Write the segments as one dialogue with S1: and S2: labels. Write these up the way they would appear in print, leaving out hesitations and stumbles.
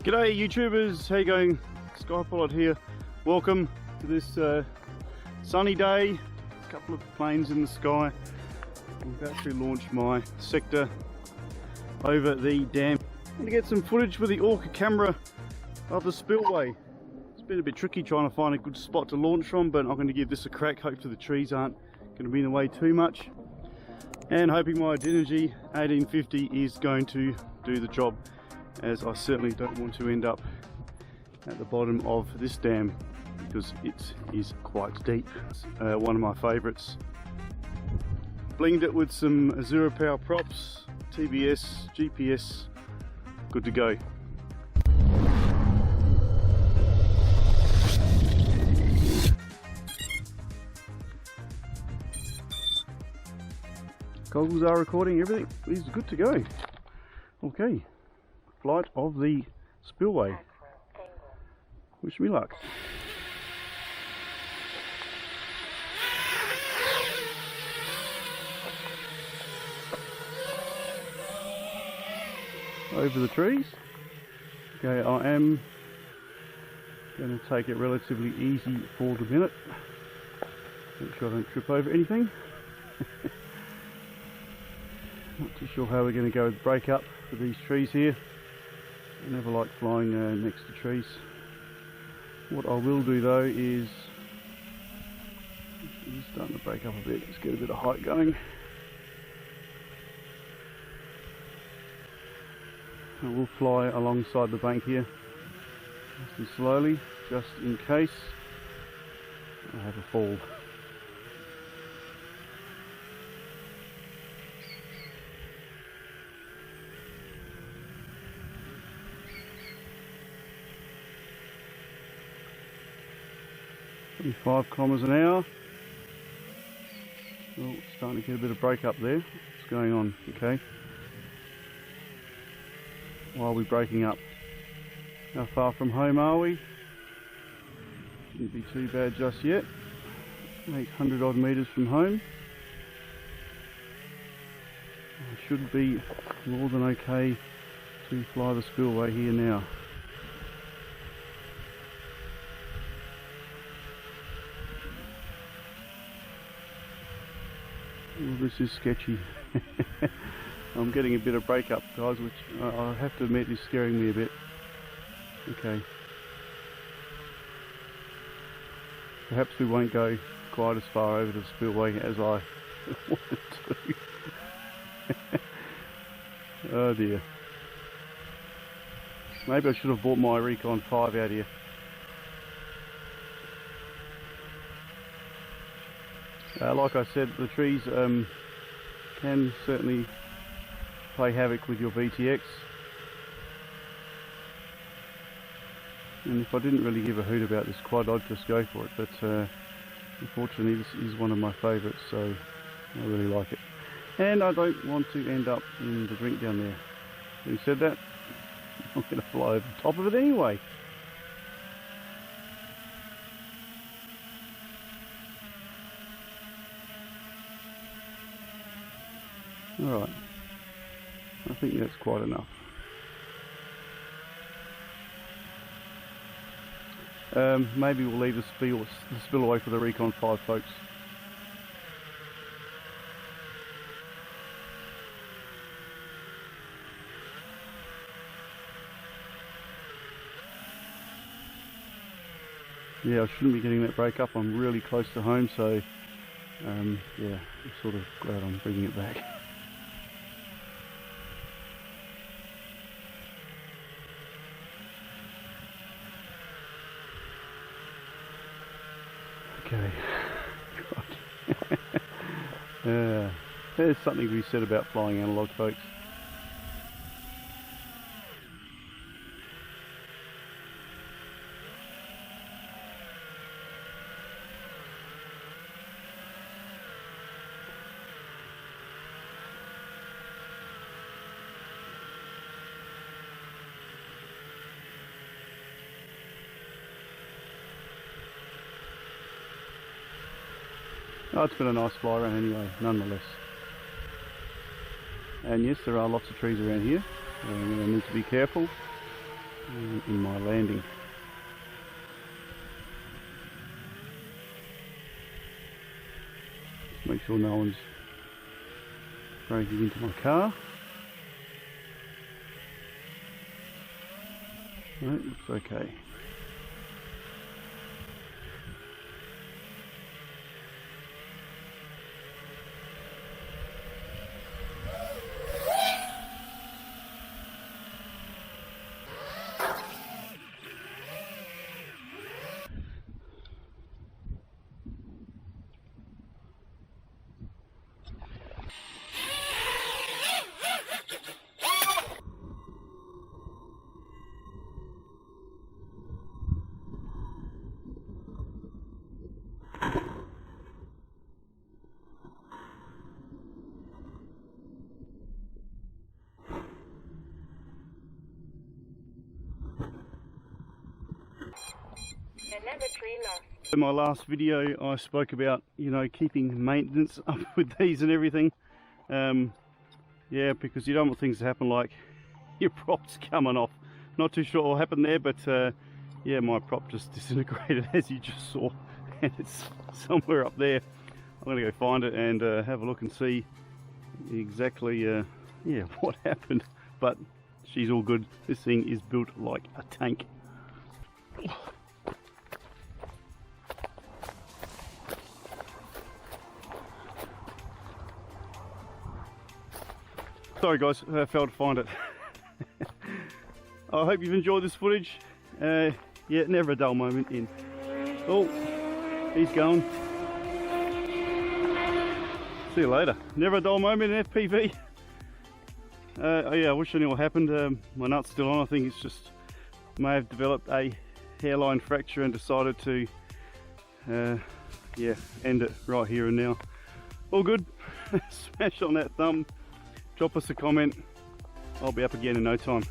S1: G'day YouTubers, how you going? Skypilot here. Welcome to this sunny day. A couple of planes in the sky. I'm about to launch my sector over the dam. I'm going to get some footage with the Orca camera of the spillway. It's been a bit tricky trying to find a good spot to launch from, but I'm going to give this a crack. Hopefully the trees aren't going to be in the way too much. And hoping my Dynegy 1850 is going to do the job, as I certainly don't want to end up at the bottom of this dam because it is quite deep. It's one of my favourites. Blinged it with some Azure Props, TBS, GPS, good to go. Goggles are recording, everything is good to go. Okay. Flight of the spillway. Wish me luck. Over the trees. Okay, I am going to take it relatively easy for the minute. Make sure I don't trip over anything. Not too sure how we're going to go with break up for these trees here. I never like flying next to trees. What I will do though is, it's starting to break up a bit, let's get a bit of height going. I will fly alongside the bank here, nice and slowly, just in case I have a fall. 5 kilometers an hour. Oh, starting to get a bit of break up there. What's going on? Okay. Why are we breaking up? How far from home are we? Shouldn't be too bad just yet. 800 odd meters from home. I should be more than okay to fly the spillway here now. Well, this is sketchy. I'm getting a bit of break up, guys, which I have to admit is scaring me a bit. Okay. Perhaps we won't go quite as far over the spillway as I wanted to. Oh dear. Maybe I should have bought my Recon 5 out here. Like I said, the trees can certainly play havoc with your VTX, and if I didn't really give a hoot about this quad, I'd just go for it, but unfortunately this is one of my favourites, so I really like it, and I don't want to end up in the drink down there. Having said that, I'm going to fly over the top of it anyway. Alright, I think that's quite enough. Maybe we'll leave the spillway for the Recon 5, folks. Yeah, I shouldn't be getting that break up. I'm really close to home, so yeah, I'm sort of glad I'm bringing it back. Okay, there's something to be said about flying analog, folks. Oh, it's been a nice fly around anyway, nonetheless. And yes, there are lots of trees around here. We're going to need to be careful. in my landing. Just make sure no one's breaking into my car. No, it looks okay. In my last video I spoke about, you know, keeping maintenance up with these and everything. Yeah, because you don't want things to happen like your props coming off. Not too sure what happened there, but yeah, my prop just disintegrated as you just saw, and it's somewhere up there. I'm gonna go find it and have a look and see exactly yeah, what happened, but she's all good. This thing is built like a tank. Sorry guys, I failed to find it. I hope you've enjoyed this footage. Yeah, never a dull moment in. Oh, he's going. See you later. Never a dull moment in FPV. Oh yeah, I wish I knew what happened. My nut's still on. I think it's just may have developed a hairline fracture and decided to yeah, end it right here and now. All good. Smash on that thumb. Drop us a comment. I'll be up again in no time.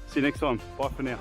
S1: See you next time. Bye for now.